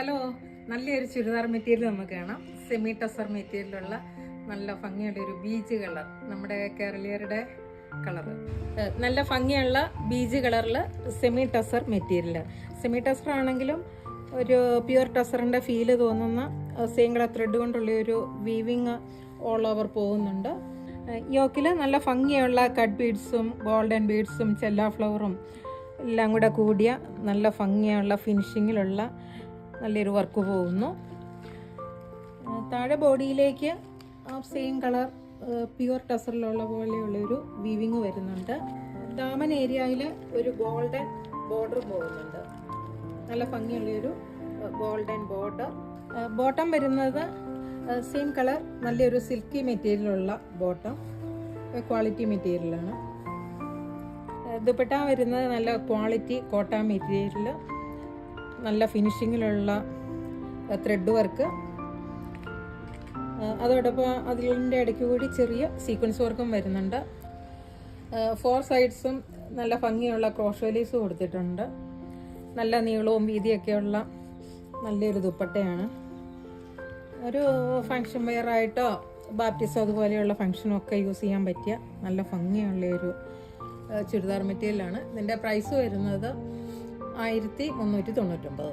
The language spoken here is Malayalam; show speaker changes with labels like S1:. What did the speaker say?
S1: ഹലോ, നല്ലൊരു ചുരിദാർ മെറ്റീരിയൽ നമുക്ക് കാണാം. സെമി ടസർ മെറ്റീരിയലുള്ള നല്ല ഭംഗിയുള്ള ഒരു ബീച്ച് കളർ, നമ്മുടെ കേരളീയരുടെ കളറ്. നല്ല ഭംഗിയുള്ള ബീച്ച് കളറിൽ semi tussar material. Semi tussar ആണെങ്കിലും ഒരു പ്യുവർ ടസറിൻ്റെ ഫീല് തോന്നുന്ന സെയിം കളർ ത്രെഡ് കൊണ്ടുള്ള ഒരു വീവിങ് ഓൾ ഓവർ പോകുന്നുണ്ട്. യോക്കിൽ നല്ല ഭംഗിയുള്ള കട്ട് ബീഡ്സും ഗോൾഡൻ ബീഡ്സും ചെല്ലാ ഫ്ലവറും എല്ലാം കൂടെ കൂടിയ നല്ല ഭംഗിയുള്ള ഫിനിഷിങ്ങിലുള്ള നല്ലൊരു വർക്ക് പോകുന്നു. താഴെ ബോഡിയിലേക്ക് ആ സെയിം കളർ പ്യുവർ ടസറിലുള്ള പോലെയുള്ളൊരു വീവിങ് വരുന്നുണ്ട്. ദാമൻ ഏരിയയിൽ ഒരു ഗോൾഡൻ ബോർഡർ പോകുന്നുണ്ട്. നല്ല ഭംഗിയുള്ളൊരു ഗോൾഡൻ ബോർഡർ. ബോട്ടം വരുന്നത് സെയിം കളർ, നല്ലൊരു സിൽക്കി മെറ്റീരിയലുള്ള ബോട്ടം, ക്വാളിറ്റി മെറ്റീരിയലാണ്. ദുപ്പട്ട വരുന്നത് നല്ല ക്വാളിറ്റി കോട്ടൺ മെറ്റീരിയൽ, നല്ല ഫിനിഷിങ്ങിലുള്ള ത്രെഡ് വർക്ക്. അതോടൊപ്പം അതിൻ്റെ ഇടയ്ക്ക് കൂടി ചെറിയ സീക്വൻസ് വർക്കും വരുന്നുണ്ട്. 4 സൈഡ്സും നല്ല ഭംഗിയുള്ള ക്രോഷോലീസ് കൊടുത്തിട്ടുണ്ട്. നല്ല നീളവും വീതിയൊക്കെയുള്ള നല്ലൊരു ദുപ്പട്ടയാണ്. ഒരു ഫങ്ഷൻ വെയറായിട്ടോ ബാപ്റ്റിസോ അതുപോലെയുള്ള ഫങ്ഷനൊക്കെ യൂസ് ചെയ്യാൻ പറ്റിയ നല്ല ഭംഗിയുള്ളൊരു ചുരിദാർ മെറ്റീരിയലാണ്. ഇതിൻ്റെ പ്രൈസ് വരുന്നത് 1399.